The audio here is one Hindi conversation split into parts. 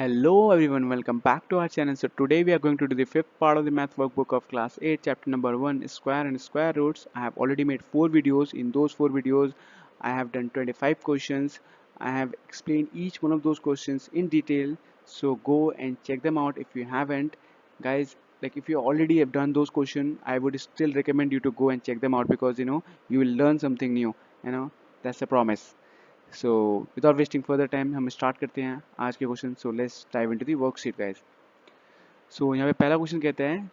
Hello everyone, welcome back to our channel. So today we are going to do the fifth part of the math workbook of class 8, chapter number 1, square and square roots. I have already made 4 videos. In those 4 videos, I have done 25 questions. I have explained each one of those questions in detail. So go and check them out if you haven't. Guys, like if you already have done those questions, I would still recommend you to go and check them out because you will learn something new. That's a promise. So without wasting further time हम स्टार्ट करते हैं आज के question. So let's dive into the worksheet guys. So यहाँ पे पहला क्वेश्चन कहता है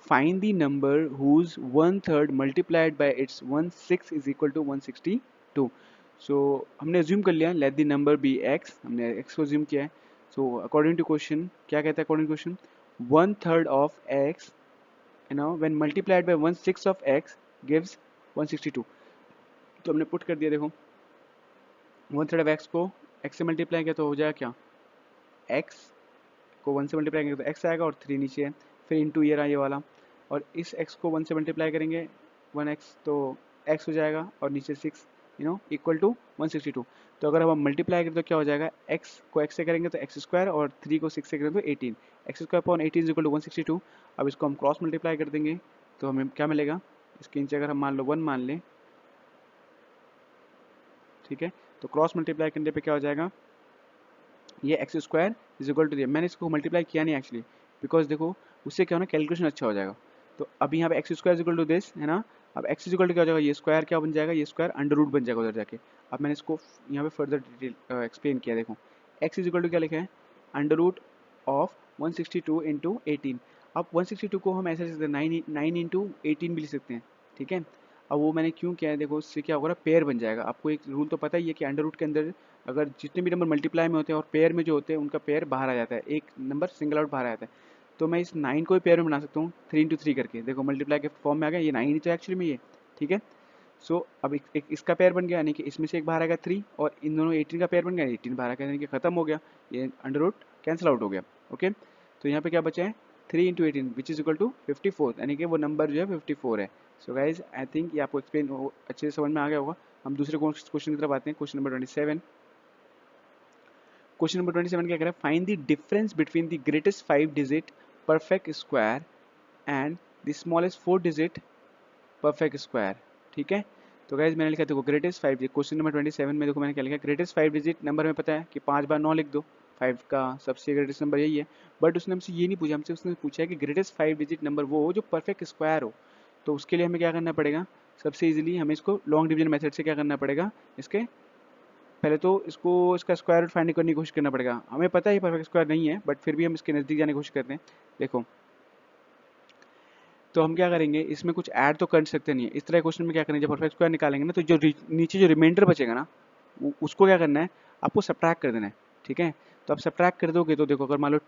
find the number whose 1/3 multiplied by its 1/6 is equal to 162. So हमने अज्यूम कर लिया let the number be x. हमने एक्स को अज्यूम किया है. सो अकॉर्डिंग टू क्वेश्चन क्या कहता है? According to question 1/3 of x when multiplied by 1/6 of x gives 162. तो हमने पुट कर दिया. देखो 1/3 ऑफ एक्स को एक्स से मल्टीप्लाई किया तो हो जाएगा क्या? एक्स को 1 से मल्टीप्लाई करेंगे तो एक्स आएगा और 3 नीचे है. फिर इंटू ये रहा ये वाला. और इस एक्स को 1 से मल्टीप्लाई करेंगे 1x तो एक्स हो जाएगा और नीचे 6 इक्वल टू 162. तो अगर हम मल्टीप्लाई करें तो क्या हो जाएगा? एक्स को एक्स से करेंगे तो एक्स स्क्वायर और 3 को 6 से करेंगे तो 18. X square upon 18 equal to 162. अब इसको हम क्रॉस मल्टीप्लाई कर देंगे तो हमें क्या मिलेगा? इसके नीचे अगर हम मान लो 1 मान लें, ठीक है, तो क्रॉस मल्टीप्लाई करने पे क्या हो जाएगा? ये X square is equal to दिया. मैंने इसको मल्टीप्लाई किया नहीं एक्चुअली बिकॉज देखो उससे क्या होना कैलकुलेशन अच्छा हो जाएगा. तो अभी यहाँ पे X square is equal to this है ना. अब एक्स इज इक्वल टू क्या हो जाएगा? ये स्क्वायर क्या बन जाएगा? ये स्क्वायर अंडर रूट बन जाएगा उधर जाके. अब मैंने इसको यहाँ पे फर्दर डिटेल एक्सप्लेन किया. देखो एक्स इज इक्वल टू क्या लिखा है? Under root of 162 into 18. अब 162 को हम ऐसे लिख सकते हैं 9 इंटू 18 भी लिख सकते हैं. ठीक है. अब वो मैंने क्यों किया है? देखो उससे क्या होगा? पेयर बन जाएगा. आपको एक रूल तो पता ही है कि अंडर रूट के अंदर अगर जितने भी नंबर मल्टीप्लाई में होते हैं और पेयर में जो होते हैं उनका पेयर बाहर आ जाता है, एक नंबर सिंगल आउट बाहर आ जाता है. तो मैं इस 9 को भी पेयर में बना सकता हूँ 3 इंटू 3 करके. देखो मल्टीप्लाई के फॉर्म में आ गया. ये 9 ही तो एक्चुअली में ये. ठीक है. सो अब एक इसका पेयर बन गया यानी कि इसमें से एक बाहर आएगा 3 और इन दोनों 18 का पेयर बन गया. 18 बाहर आ गया यानी कि खत्म हो गया. ये अंडर रूट कैंसिल आउट हो गया. ओके. तो यहाँ पे क्या बचा है? 3 into 18 which is equal to 54 यानी कि वो नंबर जो है 54 है. सो गाइज आई थिंक ये आपको एक्सप्लेन अच्छे से समझ में आ गया होगा. हम दूसरे क्वेश्चन की तरफ आते हैं. Question number 27. क्वेश्चन नंबर 27 क्या कह रहा है? Find the difference between the greatest 5 digit perfect square and the smallest 4 digit perfect square. ठीक है. तो गाइज मैंने लिखा देखो ग्रेटेस्ट 5 डिजिट. क्वेश्चन नंबर 27 में देखो मैंने क्या लिखा? ग्रेटेस्ट 5 डिजिट नंबर में पता है कि 5 बार 9 लिख दो. 5 का सबसे ग्रेटेस्ट नंबर यही है. बट उसने हमसे ये नहीं पूछा. हमसे उसने पूछा है कि ग्रेटेस्ट 5 डिजिट नंबर वो हो जो परफेक्ट स्क्वायर हो. तो उसके लिए हमें क्या करना पड़ेगा? सबसे इजीली हमें इसको लॉन्ग डिवीजन मेथड से क्या करना पड़ेगा? इसके पहले तो इसका स्क्वायर रूट फाइंड करने की कोशिश करना पड़ेगा. हमें पता है परफेक्ट स्क्वायर नहीं है बट फिर भी हम इसके नज़दीक जाने की कोशिश करते हैं. देखो तो हम क्या करेंगे? इसमें कुछ ऐड तो कर सकते नहीं है. इस तरह क्वेश्चन में क्या करेंगे? जब परफेक्ट स्क्वायर निकालेंगे ना तो जो नीचे जो रिमाइंडर बचेगा ना उसको क्या करना है? आपको सब्ट्रैक्ट कर देना है. ठीक है. तो आप सब्ट्रैक्ट कर दोगे तो देखो अगर मान लो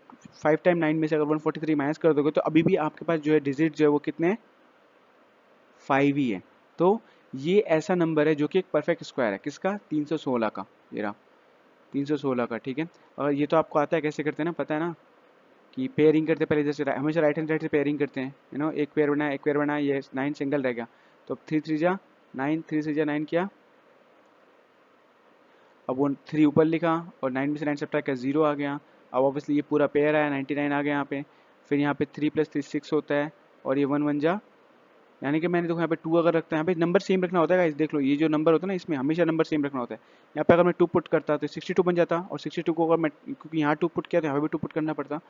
5 टाइम 9 में से अगर 143 माइनस कर दोगे तो अभी भी आपके पास जो है डिजिट जो है वो कितने? 5 ही है. तो ये ऐसा नंबर है जो कि एक परफेक्ट स्क्वायर है. किसका? 316 का. ये रहा 316 का. ठीक है. और ये तो आपको आता है कैसे करते हैं ना, पता है ना कि पेयरिंग करते पहले जैसे हमेशा राइट हैंड साइड से पेयरिंग करते हैं. एक पेयर बनाया एक पेयर बनाया ये 9 सिंगल रह गया. तो 3 3 जा 9 3 से जा 9 किया. अब वो 3 ऊपर लिखा और 9 में से 9 सब्ट्रैक्ट किया 0 आ गया. अब ऑब्वियसली ये पूरा पेयर आया 99 आ गया यहाँ पे. फिर यहाँ पे 3 + 3 6 होता है और ये 1 1 जा यानी कि मैंने देखो यहाँ पे 2 अगर रखता है यहाँ पे नंबर सेम रखना होता है. देख लो ये जो नंबर होता है ना इसमें हमेशा नंबर सेम रखना होता है. यहाँ पे अगर मैं 2 पुट करता तो 62 बन जाता और 62 को अगर मैं क्योंकि यहाँ 2 पुट किया तो यहाँ पे भी 2 पुट करना पड़ता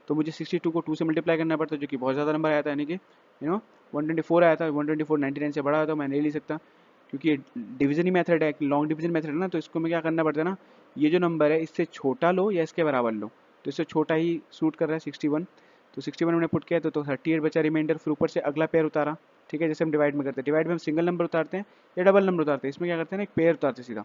तो मुझे 62 को 2 से मल्टीप्लाई करना पड़ता जो कि बहुत ज़्यादा नंबर आया था. यानी कि 124 आया था. 124 99 से बड़ा था मैं नहीं ले सकता क्योंकि ये डिवीजन ही मेथड है, लॉन्ग डिवीजन मेथड है ना. तो इसको मैं क्या करना पड़ता है ना, ये जो नंबर है इससे छोटा लो या इसके बराबर लो. तो इससे छोटा ही सूट कर रहा है 61. तो 61 मैंने पुट किया तो 38 बचा रिमाइंडर. फिर ऊपर से अगला पेयर उतारा. ठीक है. जैसे हम डिवाइड में करते हैं, डिवाइड में हम सिंगल नंबर उतारते हैं या डबल नंबर उतारते हैं. इसमें क्या करते हैं ना एक पेयर उतारते हैं सीधा.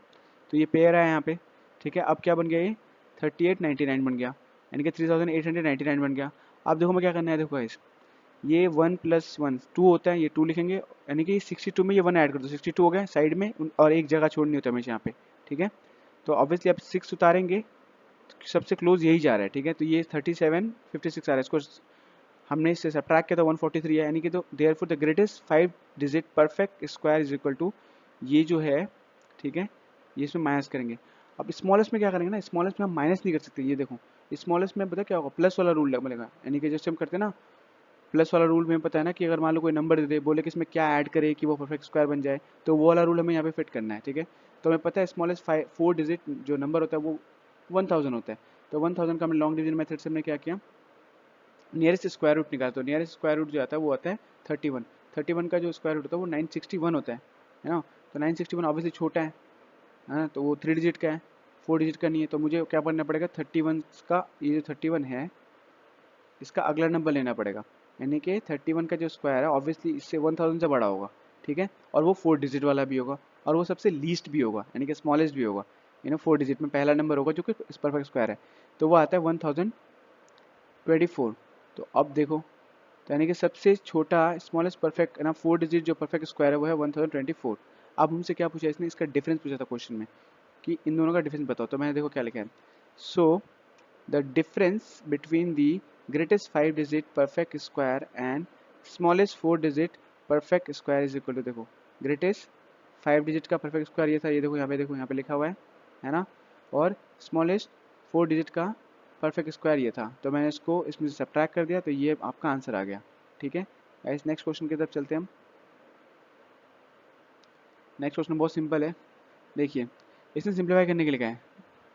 तो ये पेयर है यहाँ पे. ठीक है. अब क्या बन गया? ये 3899 बन गया यानी कि 3899 बन गया. अब देखो मैं क्या करना है. देखो गाइस ये 1 + 1 2 होता है. ये 2 लिखेंगे यानी कि 62 में ये 1 ऐड कर दो. 62 हो गया साइड में और एक जगह छोड़नी होता है हमेशा यहाँ पे. ठीक है. तो ऑब्वियसली आप 6 उतारेंगे सबसे क्लोज यही जा रहा है. ठीक है. तो ये 37 56 आ रहा है. इसको हमने इससे सब्ट्रैक्ट किया तो 143 है यानी कि तो therefore the greatest 5 digit perfect square is equal to ये जो है. ठीक है. ये इसमें माइनस करेंगे. अब स्मॉलेस्ट में क्या करेंगे ना, स्मॉलेस्ट में हम माइनस नहीं कर सकते. ये देखो स्मॉलेस्ट में पता क्या होगा, प्लस वाला रूल मिलेगा, यानी कि जैसे हम करते हैं ना प्लस वाला रूल में पता है ना कि अगर मान लो कोई नंबर दे दे, बोले कि इसमें क्या ऐड करे कि वो परफेक्ट स्क्वायर बन जाए, तो वो वाला रूल हमें यहाँ पे फिट करना है, ठीक है। तो हमें पता है स्मॉलेस्ट 4 डिजिट जो नंबर होता है वो 1000 होता है। तो 1000 का हमने लॉन्ग डिवीजन मेथड से हमने क्या किया, नियरेस्ट स्क्वायर रूट निकाला। तो नियरेस्ट स्क्वायर रूट जो आता है वो आता है 31। 31 का जो स्क्वायर रूट होता है वो 961 होता है ना। तो 961 ऑब्वियसली छोटा है ना, तो वो 3 डिजिट का है, 4 डिजिट का नहीं है। तो मुझे क्या करना पड़ेगा, 31 का ये जो 31 है इसका अगला नंबर लेना पड़ेगा, यानी कि 31 का जो स्क्वायर है ऑब्वियसली इससे 1000 से बड़ा होगा, ठीक है। और वो 4 डिजिट वाला भी होगा और वो सबसे लीस्ट भी होगा, यानी कि स्मॉलेस्ट भी होगा। 4 डिजिट में पहला नंबर होगा जो कि परफेक्ट स्क्वायर है, तो वो आता है 1024। तो अब देखो, तो यानी कि सबसे छोटा स्मॉलेस्ट परफेक्ट है ना 4 डिजिट जो परफेक्ट स्क्वायर है वो है 1024। अब हमसे क्या पूछा इसने, इसका डिफरेंस पूछा था क्वेश्चन में कि इन दोनों का डिफरेंस बताओ। तो मैंने देखो क्या लिखा है, so the difference between the greatest 5 digit perfect square and smallest 4 digit perfect square is equal to, देखो ग्रेटेस्ट 5 डिजिट का परफेक्ट स्क्वायर ये था, ये देखो यहाँ पे लिखा हुआ है ना, और स्मॉलेस्ट 4 डिजिट का परफेक्ट स्क्वायर ये था। तो मैंने इसको इसमें से सब्ट्रैक्ट कर दिया, तो ये आपका आंसर आ गया, ठीक है। गाइस नेक्स्ट क्वेश्चन की तरफ चलते हैं हम। नेक्स्ट क्वेश्चन बहुत सिंपल है, देखिए इसने सिंप्लीफाई करने के लिए कहा है,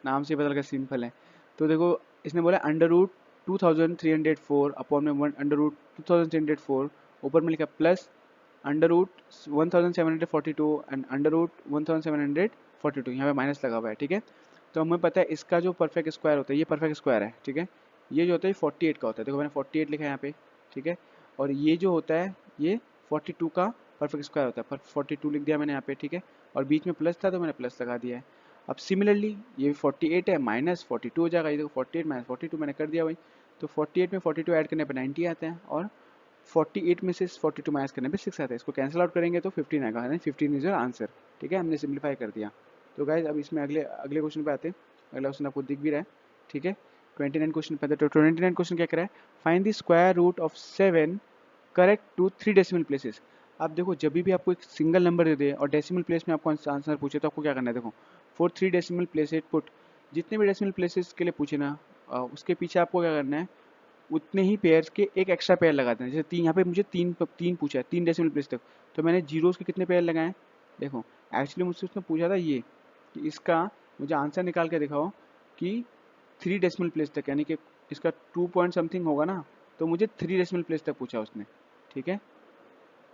नाम से पता लगा सिंपल है। तो देखो इसने बोला अंडर रूट 2304 अपॉन में अंडर रूट 2304, ऊपर में लिखा plus under root 1742 and under root 1742, यहाँ पे माइनस लगा हुआ है, ठीक है। तो हमें पता है इसका जो परफेक्ट स्क्वायर होता है, ये परफेक्ट स्क्वायर है, ठीक है। ये जो होता है 48 का होता है, देखो मैंने 48 लिखा है यहाँ पे, ठीक है। और ये जो होता है ये 42 का परफेक्ट स्क्वायर होता है, पर 42 लिख दिया मैंने यहाँ पे, ठीक है। और बीच में प्लस था तो मैंने प्लस लगा दिया है। अब सिमिलरली ये 48 है माइनस 42 हो जाएगा, ये देखो 48 माइनस 42 मैंने कर दिया वही। तो 48 में 42 ऐड करने पर 90 आता है, और 48 में से 42 माइनस करने पे 6 आता है। इसको कैंसिल आउट करेंगे तो 15 आएगा, यानी 15 इज योर आंसर, ठीक है। हमने सिंप्लीफाई कर दिया। तो गाइज अब इसमें अगले अगले क्वेश्चन पे आते हैं। अगला क्वेश्चन आपको दिख भी रहा है, ठीक है। 29 क्वेश्चन पे। तो 29 क्वेश्चन क्या करा है, find the square root of 7 correct to 3 decimal places. आप देखो जब भी आपको एक सिंगल नंबर दे दे और डेसिमल प्लेस में आपको आंसर पूछे तो आपको क्या करना है, देखो फॉर 3 डेसिमल प्लेसेस पुट, जितने भी डेसिमल प्लेसेस के लिए पूछे ना उसके पीछे आपको क्या करना है, उतने ही पेयर्स के एक एक्स्ट्रा पेयर लगाते हैं। जैसे तीन, यहाँ पे मुझे तीन पूछा है, 3 डेसिमल प्लेस तक, तो मैंने जीरोस के कितने पेयर लगाए, देखो एक्चुअली मुझसे उसने पूछा था ये कि इसका मुझे आंसर निकाल के दिखाओ कि 3 डेसिमल प्लेस तक, यानी कि इसका 2 पॉइंट समथिंग होगा ना, तो मुझे 3 डेसिमल प्लेस तक पूछा उसने, ठीक है।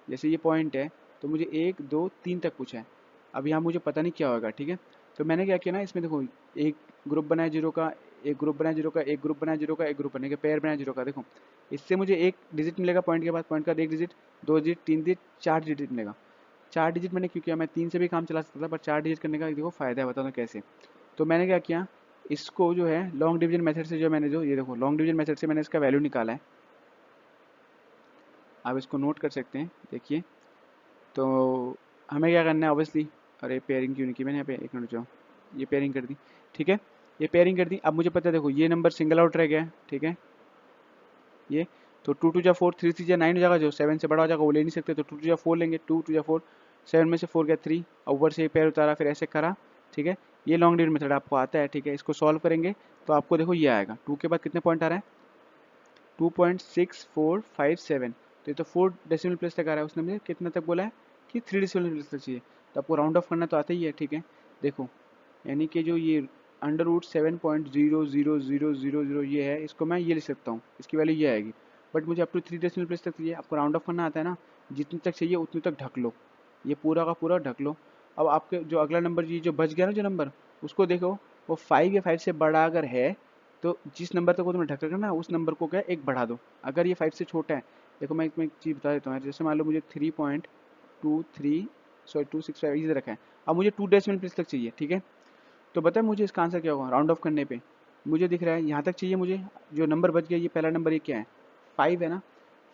जैसे ये पॉइंट है तो मुझे 1 2 3 तक पूछा है। अब यहाँ मुझे पता नहीं क्या होगा, ठीक है। तो मैंने क्या किया ना, इसमें देखो एक ग्रुप बनाया जीरो का, एक ग्रुप बनाया जीरो का, एक ग्रुप बनाया जीरो का, एक ग्रुप बनेगा पेयर बनाया जीरो का। देखो इससे मुझे एक डिजिट मिलेगा पॉइंट के बाद, पॉइंट का एक डिजिट, 2 डिजिट, 3 डिजिट, 4 डिजिट मिलेगा। 4 डिजिट मैंने क्यों किया, मैं 3 से भी काम चला सकता था, पर 4 डिजिट करने का देखो फायदा है, बताता हूँ कैसे। तो मैंने क्या किया, इसको जो है लॉन्ग डिवीजन मेथड से, जो मैंने जो ये देखो लॉन्ग डिवीजन मेथड से मैंने इसका वैल्यू निकाला है, आप इसको नोट कर सकते हैं, देखिए। तो हमें क्या करना है ऑब्वियसली, अरे पेयरिंग क्यों नहीं की मैंने यहाँ पे, एक मिनट जाओ, ये पेयरिंग कर दी, ठीक है। ये पेयरिंग कर दी। अब मुझे पता है देखो ये नंबर सिंगल आउट रह गया है, ठीक है। ये तो 2 2 जा 4, 3 3 जा 9 हो जाएगा, जो 7 से बड़ा हो जाएगा वो ले नहीं सकते, तो 2 2 जा 4 लेंगे, 2 2 जा 4, 7 में से 4 गया 3, ऊपर से एक पेयर उतारा, फिर ऐसे करा, ठीक है। ये लॉन्ग डिवीजन मेथड आपको आता है, ठीक है। इसको सॉल्व करेंगे तो आपको देखो ये आएगा, 2 के बाद कितने पॉइंट आ रहा है, 2.6457। तो ये तो 4 डेसिमल प्लेस तक आ रहा है, उसने मुझे कितना तक बोला है कि 3 डेसिमल प्लेस तक चाहिए। तो आपको राउंड ऑफ करना तो आता ही है, ठीक है। देखो यानी कि जो ये अंडर रूट 7.00000 ये है, इसको मैं ये लिख सकता हूँ, इसकी वैल्यू ये आएगी। बट मुझे अप टू 3 डेसिमल प्लेस तक चाहिए, आपको राउंड ऑफ करना आता है ना, जितने तक चाहिए उतने तक ढक लो, ये पूरा का पूरा ढक लो। अब आपके जो अगला नंबर ये जो बच गया ना जो नंबर, उसको देखो वो 5 या 5 से बड़ा अगर है तो जिस नंबर तक वो तुम्हें ढक रखना है उस नंबर को क्या एक बढ़ा दो। अगर ये 5 से छोटा है, देखो मैं इसमें एक चीज़ बता देता हूँ, जैसे मान लो मुझे 265 इधर रखा है, अब मुझे 2 डेसिमल प्लेस तक चाहिए, ठीक है। तो बताए मुझे इसका आंसर क्या होगा, राउंड ऑफ करने पे मुझे दिख रहा है यहाँ तक चाहिए मुझे, जो नंबर बच गया ये पहला नंबर ये क्या है, 5 है ना।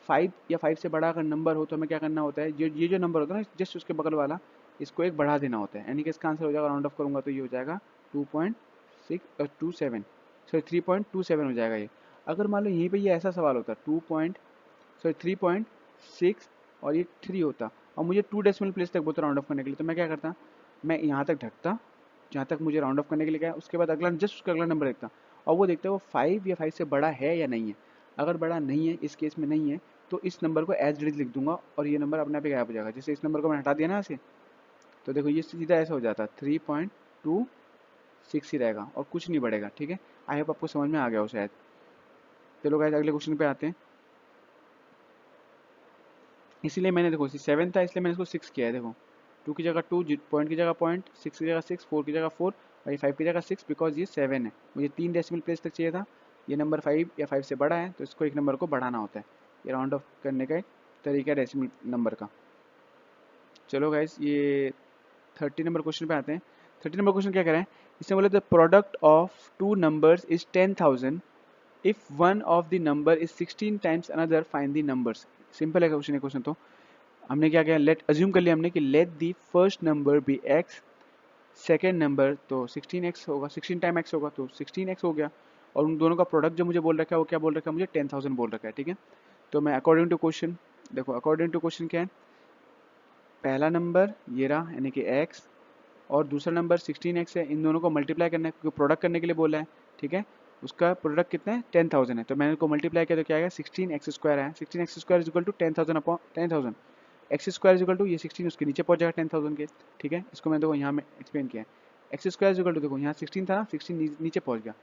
5 या 5 से बड़ा अगर नंबर हो तो हमें क्या करना होता है, ये जो नंबर होता है ना जस्ट उसके बगल वाला, इसको एक बढ़ा देना होता है, यानी कि इसका आंसर हो जाएगा, राउंड ऑफ करूँगा तो ये हो जाएगा 2.627, सॉरी 3.27 हो जाएगा ये। अगर मान लो यहीं पे ये ऐसा सवाल होता 3.6 और ये 3 होता और मुझे 2 डेसिमल प्लेस तक बोलता राउंड ऑफ करने के लिए, तो मैं क्या करता, मैं यहाँ तक ढकता जहाँ तक मुझे राउंड ऑफ करने के लिए क्या है, उसके बाद अगला जस्ट उसका अगला नंबर देखता, और वो देखता है वो 5 या 5 से बड़ा है या नहीं है। अगर बड़ा नहीं है, इस केस में नहीं है, तो इस नंबर को एज इट इज लिख दूंगा और ये नंबर अपने आप ही गायब हो जाएगा। जैसे इस नंबर को मैंने हटा दिया ना ऐसे, तो देखो ये सीधा ऐसा हो जाता है 3.26 ही रहेगा और कुछ नहीं बढ़ेगा। ठीक है, आई होप आपको समझ में आ गया हो शायद। चलो गाइस अगले क्वेश्चन पे आते हैं। इसीलिए मैंने देखो 7 था इसलिए मैंने इसको 6 किया है। देखो 2 की जगह 2, पॉइंट की जगह पॉइंट, 6 की जगह 6, 4 की जगह 4 और ये 5 की जगह 6, बिकॉज ये 7 है। मुझे 3 डेसिमल प्लेस तक चाहिए था। ये नंबर 5 या 5 से बड़ा है तो इसको एक नंबर को बढ़ाना होता है। ये राउंड ऑफ करने का एक तरीका है डेसिमल नंबर का। चलो गाइस ये 30 नंबर क्वेश्चन पे आते हैं। 30 नंबर क्वेश्चन क्या कह रहा है, इसमें बोले the product of two numbers is 10,000 if one of the number is 16 times another find the numbers. Simple है क्वेश्चन। तो हमने क्या किया, लेट अज्यूम कर लिया हमने कि let the first number be X, second number तो 16x होगा, 16 टाइम x होगा तो 16x हो गया, और उन दोनों का प्रोडक्ट जो मुझे बोल रखा है वो क्या बोल रखा है, मुझे 10,000 बोल रखा है। ठीक है, तो मैं अकॉर्डिंग टू क्वेश्चन, देखो अकॉर्डिंग टू क्वेश्चन क्या है, पहला नंबर ये रहा यानी कि x और दूसरा नंबर 16x है, इन दोनों को मल्टीप्लाई करना है क्योंकि प्रोडक्ट करने के लिए बोला है। ठीक है, उसका प्रोडक्ट कितना है 10,000 है, तो मैंने इसको मल्टीप्लाई किया तो क्या आएगा 16x स्क्वायर है। 16x square is equal to 10,000 upon 10,000, X square is equal to ये 16 उसके नीचे पहुंच जाएगा 10,000 के। ठीक है, इसको मैं देखो यहाँ में एक्सप्लेन किया है। X square is equal to, देखो यहाँ 16 था ना, 16 नीचे पहुंच गया।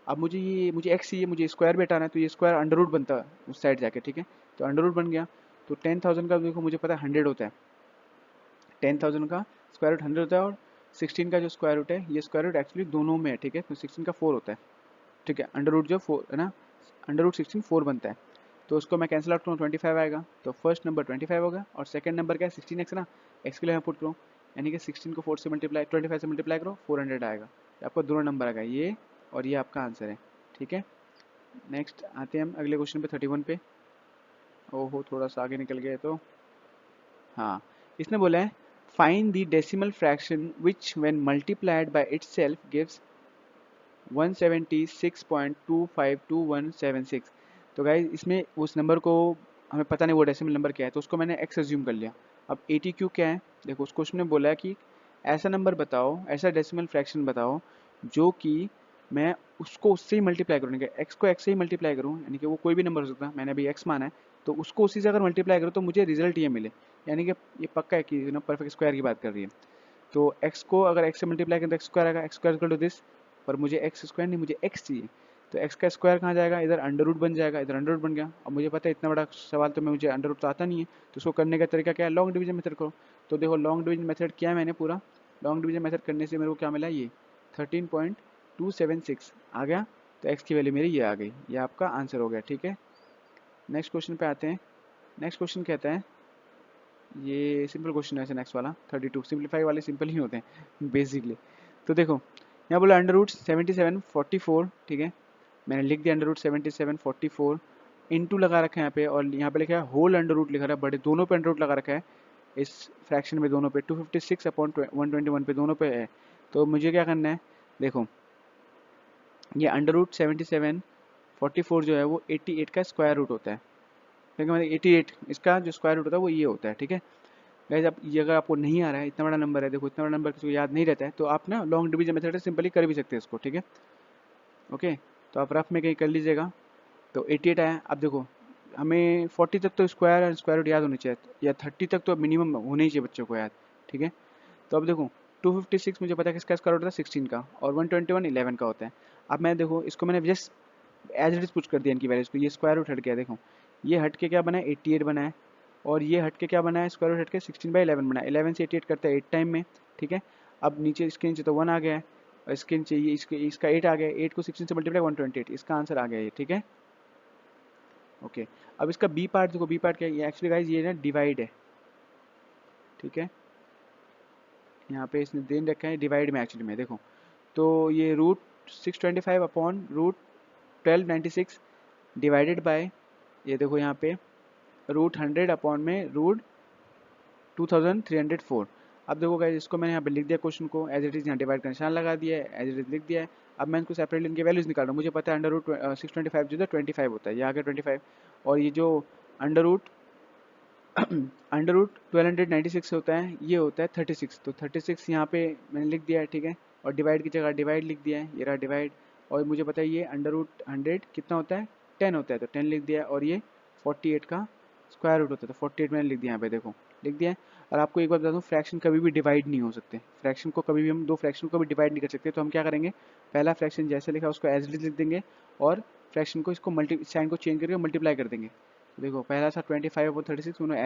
अब मुझे एक्स चाहिए, मुझे स्क्वायर भी हटाना है, तो ये स्क्वायर अंडर रूट बनता है उस साइड जाके। ठीक है, तो अंडर रूट बन गया, तो 10,000 का देखो मुझे पता है 100 होता है। 10,000 का स्क्वायर रूट 100 होता है और 16 का जो स्क्वायर रूट है, ये स्क्वायर रूट एक्चुअली दोनों में है। ठीक है, तो 16 का 4 होता है। ठीक है, अंडर रूट जो 4 है ना, अंडर रूट 16 4 बनता है, तो उसको मैं कैंसिल आउट करूँ 25 आएगा। तो फर्स्ट नंबर 25 होगा और सेकंड नंबर क्या है 16x ना, x के लिए मैं पुट करूँ, यानी कि 16 को 4 से मल्टीप्लाई 25 से मल्टीप्लाई करो 400 आएगा। तो आपको दोनों नंबर आएगा ये और ये आपका आंसर है। ठीक है, नेक्स्ट आते हैं हम अगले क्वेश्चन पे 31 पे। ओहो थोड़ा सा आगे निकल गए तो हाँ, इसने बोला है find the decimal fraction which when multiplied by itself gives 176.252176। तो गाइज इसमें उस नंबर को हमें पता नहीं वो डेसिमल नंबर क्या है, तो उसको मैंने x अज्यूम कर लिया। अब 80Q क्या है, देखो उस क्वेश्चन में बोला है कि ऐसा नंबर बताओ, ऐसा डेसिमल फ्रैक्शन बताओ जो कि मैं उसको उससे ही मल्टीप्लाई करूँ, x को x से ही मल्टीप्लाई करूँ, यानी कि वो कोई भी नंबर हो सकता है, मैंने अभी x माना है, तो उसको उसी से अगर मल्टीप्लाई करूँ तो मुझे रिजल्ट ये मिले, यानी कि ये पक्का है कि परफेक्ट स्क्वायर की बात कर रही है। तो x को अगर x से मल्टीप्लाई करें तो x स्क्वायर आएगा, x square equal to this, पर मुझे एक्स स्क्वायर नहीं, मुझे एक्स चाहिए, तो एक्स का स्क्वायर कहाँ जाएगा, इधर अंडर रूट बन जाएगा, इधर अंडर रूट बन गया। अब मुझे पता है इतना बड़ा सवाल तो मुझे अंडर रूट तो आता नहीं है, तो उसको करने का तरीका क्या है, लॉन्ग डिवीजन मेथड करो। तो देखो लॉन्ग डिवीजन मेथड किया मैंने पूरा, लॉन्ग डिवीजन मेथड करने से मेरे को क्या मिला, ये 13.276 आ गया, तो एक्स की वैल्यू मेरी ये आ गई, ये आपका आंसर हो गया। ठीक है, नेक्स्ट क्वेश्चन पे आते हैं। नेक्स्ट क्वेश्चन कहता है, ये सिंपल क्वेश्चन है नेक्स्ट वाला 32, सिंपलीफाई वाले सिंपल ही होते हैं बेसिकली। तो देखो यहाँ बोला अंडर रूट 7744, ठीक है, मैंने लिख दिया अंडर रूट 7744, इंटू लगा रखा है यहाँ पे, और यहाँ पे लिखा है होल अंडर रूट लिखा है, बड़े दोनों पे अंडर रूट लगा रखा है, इस फ्रैक्शन में दोनों पे 256 अपॉन 121 पे दोनों पे है। तो मुझे क्या करना है, देखो ये अंडर रूट 7744 जो है वो 88 का स्क्वायर रूट होता है, ठीक है, मतलब 88 इसका जो स्क्वायर रूट होता है वो ये होता है। ठीक है गाइस, अब ये अगर आपको नहीं आ रहा है, इतना बड़ा नंबर है, देखो इतना बड़ा नंबर किसी को याद नहीं रहता है, तो आप ना लॉन्ग डिवीजन मेथड से सिंपली कर भी सकते हैं इसको। ठीक है, ओके, तो आप रफ में कहीं कर लीजिएगा। तो 88 आया, अब देखो हमें 40 तक तो स्क्वायर और स्क्वायर रूट याद होनी चाहिए, या 30 तक तो मिनिमम होने ही चाहिए बच्चों को याद। ठीक है, तो अब देखो 256 मुझे पता है किसका स्क्वायर रूट था 16 का, और 121 11 का होता है। अब मैं देखो इसको मैंने just as it is put कर दिया इनकी वैल्यूज को, ये स्क्वायर रूट हट गया, देखो ये हट के क्या बना है 88 बना है, और ये हट के क्या बना है स्क्वायर रूट हट के 16/11 बना है, 11 से 88 करता है 8 टाइम में। ठीक है, अब नीचे इसके नीचे तो 1 आ गया है, और इसके नीचे ये इसका 8 आ गया है, 8 को 16 से मल्टीप्लाई 128, इसका आंसर आ गया ये। ठीक है, ओके, अब इसका बी पार्ट देखो, बी पार्ट क्या है, ये एक्चुअली गाइज ये ना डिवाइड है। ठीक है, यहाँ पे इसने देन रखा है डिवाइड में, एक्चुअली में देखो तो ये root 625 upon root 1296 divided by, ये देखो यहाँ पे रूट 100 अपॉन में रूट 2304। अब देखो गाइस इसको मैंने यहाँ पे लिख दिया क्वेश्चन को एज इट इज, यहाँ डिवाइड का निशान लगा दिया है, एज इट इज लिख दिया है। अब मैं इनको सेपरेटली इनके वैल्यूज निकाल रहा हूँ, मुझे पता है अंडर रूट 625 जो है 25 होता है, ये आ गया 25, और ये जो अंडर रूट अंडर रूट 1296 होता है, ये होता है 36, तो 36 यहाँ पे मैंने लिख दिया है। ठीक है, और डिवाइड की जगह डिवाइड लिख दिया है, ये रहा डिवाइड, और मुझे पता है ये √100 कितना होता है, 10 होता है, तो 10 लिख दिया। और ये 48 का स्क्वायर रूट होता है, तो 48 मैंने लिख दिया, यहाँ पे देखो लिख दिया है। और आपको एक बात बता दूँ, फ्रैक्शन कभी भी डिवाइड नहीं हो सकते, फ्रैक्शन को कभी भी हम दो फ्रैक्शन को भी डिवाइड नहीं कर सकते। तो हम क्या करेंगे, पहला फ्रैक्शन जैसे लिखा उसको एज इट इज लिख देंगे, और फ्रैक्शन को इसको साइन को चेंज करके मल्टीप्लाई कर देंगे। तो देखो पहला था 25/36, मैंने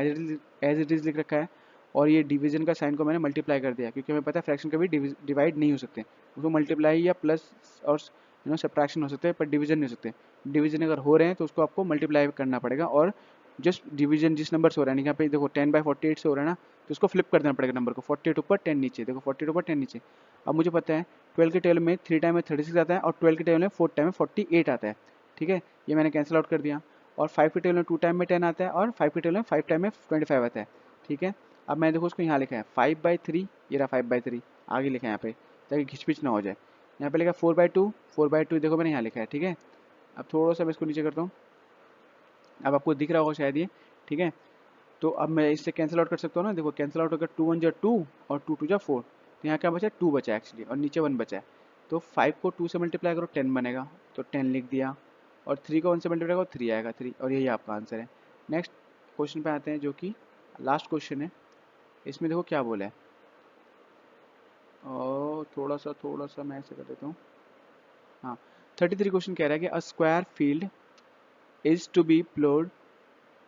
एज इट इज लिख रखा है, और ये डिवीजन का साइन को मैंने मल्टीप्लाई कर दिया, क्योंकि हमें पता है फ्रैक्शन कभी डिवाइड नहीं हो सकते, उसको मल्टीप्लाई या प्लस और सब्ट्रैक्शन हो सकते हैं, पर डिवीजन नहीं हो सकते। डिवीजन अगर हो रहे हैं तो उसको आपको मल्टीप्लाई करना पड़ेगा, और जस्ट डिवीजन जिस नंबर से हो रहा है, यहाँ पे देखो 10/48 से हो रहा है ना, तो उसको फ्लिप कर देना पड़ेगा नंबर को, 48 ऊपर 10 नीचे, देखो 48 ऊपर 10 नीचे। अब मुझे पता है 12 के टेबल में 3 टाइम में 36 आता है, और 12 के टेबल में 4 टाइम में 48 आता है, ठीक है, ये मैंने कैंसिल आउट कर दिया। और 5 के टेबल में 2 टाइम में 10 आता है, और 5 के टेबल में 5 टाइम में 25 आता है, ठीक है। अब मैं देखो उसको यहाँ लिखा है 5/3, ये रहा 5/3, आगे लिखा है यहाँ पे ताकि घिचपिच ना हो जाए। यहाँ पे लिखा 4/2, 4/2 देखो मैंने यहाँ लिखा है, ठीक है। अब थोड़ा सा मैं इसको नीचे करता हूँ, अब आपको दिख रहा होगा शायद ये, ठीक है। तो अब मैं इससे कैंसिल आउट कर सकता हूँ ना, देखो कैंसिल आउट होकर 2 1 जा 2 और 2 2 जा 4, तो यहाँ क्या बचा, 2 बचा है एक्चुअली, और नीचे 1 बचा है। तो 5 को 2 से मल्टीप्लाई करो 10 बनेगा, तो 10 लिख दिया। और 3 को 1 से मल्टीप्लाई करो 3 आएगा, 3, और यही आपका आंसर है। नेक्स्ट क्वेश्चन पे आते हैं, जो कि लास्ट क्वेश्चन है। इसमें देखो क्या बोला है, और थोड़ा सा मैं ऐसे कर देता हूँ। हाँ, 33 क्वेश्चन कह रहा है कि a square field is to be ploughed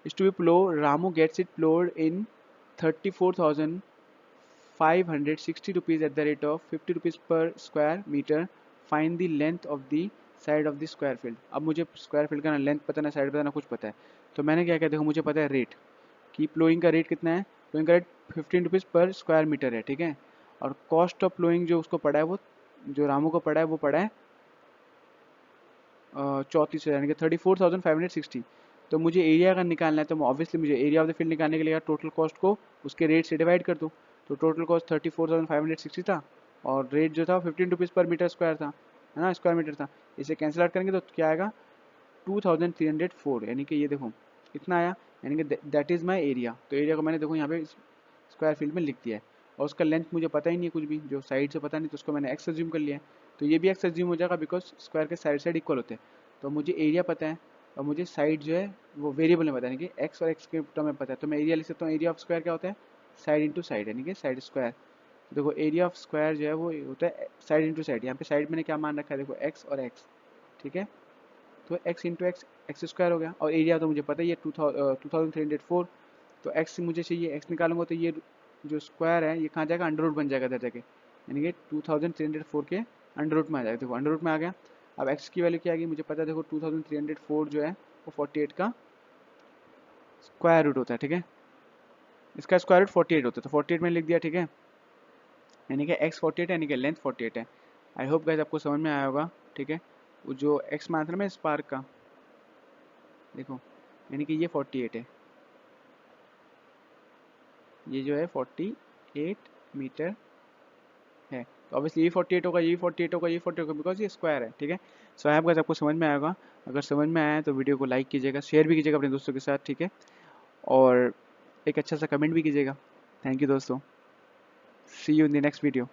Ramu gets it plowed in 34,560 rupees at the rate of 50 rupees per square meter. Find the length of the side of the square field. अब मुझे स्क्वायर फील्ड का ना लेंथ पता ना साइड पता ना कुछ पता है, तो मैंने क्या किया, देखो मुझे पता है रेट, कि प्लोइंग का रेट कितना है, प्लोइंग का रेट 15 रुपीज़ पर स्क्वायर मीटर है, ठीक है। और कॉस्ट ऑफ प्लोइंग जो उसको पड़ा है, वो जो रामू को पड़ा है, वो पड़ा है 34,000, यानी कि 34,560। तो मुझे एरिया का निकालना है, तो ऑब्वियसली मुझे एरिया ऑफ द फील्ड निकालने के लिए टोटल कॉस्ट को उसके रेट से डिवाइड कर दूँ। तो टोटल कॉस्ट 34,560 था, और रेट जो था 15 रुपीज़ पर मीटर स्क्वायर था, है ना, स्क्वायर मीटर था। इसे कैंसिल आउट करेंगे तो क्या आएगा, 2,304, यानी कि ये देखो इतना आया, यानी कि दैट इज़ माई एरिया। तो एरिया को मैंने देखो यहाँ पे स्क्वायर फील्ड में लिख दिया है, और उसका लेंथ मुझे पता ही नहीं है कुछ भी, जो साइड से पता नहीं, तो उसको मैंने एक्स एज्यूम कर लिया है। तो ये भी एक्स एज्यूम हो जाएगा, बिकॉज स्क्वायर के साइड साइड इक्वल होते हैं। तो मुझे एरिया पता है, और मुझे साइड जो है वो वेरिएबल में पता है, यानी कि एक्स और एक्स के टर्म में पता है। तो मैं एरिया लिख सकता हूँ, एरिया ऑफ स्क्वायर क्या होता है, साइड इंटू साइड, यानी कि साइड स्क्वायर। तो देखो एरिया ऑफ स्क्वायर जो है वो होता है साइड इंटू साइड। यहाँ पे साइड मैंने क्या मान रखा है, देखो एक्स और एक्स, ठीक है। तो x into x, x square हो गया, और एरिया तो मुझे पता ही है 2,304। तो एक्स मुझे चाहिए, एक्स निकालूंगा तो ये जो स्क्वायर है ये कहाँ जाएगा, अंडर रूट बन जाएगा इधर जाके, यानी कि 2,304 के अंडर रूट में आ जाएगा। देखो अंडर रूट में आ गया। अब एक्स की वैल्यू क्या आएगी, मुझे पता है, देखो 2,304 जो है वो 48 का स्क्वायर रूट होता है, ठीक है। इसका स्क्वायर रूट 48 होता है, तो 48 में लिख दिया, ठीक है। यानी कि एक्स 48 है, यानी कि लेंथ 48 है। आई होप गाइस आपको समझ में आया होगा, ठीक है। वो जो एक्स मान था ना मैं स्पार्क का, देखो यानी कि ये 48 है, ये जो है 48 मीटर है। तो ऑब्वियसली ये 48 होगा, ये 48 होगा, ये 48 होगा, बिकॉज ये स्क्वायर है, ठीक है। सो आई होप गाइस आपको समझ में आएगा। अगर समझ में आया तो वीडियो को लाइक कीजिएगा, शेयर भी कीजिएगा अपने दोस्तों के साथ, ठीक है। और एक अच्छा सा कमेंट भी कीजिएगा। थैंक यू दोस्तों, see you in the next video.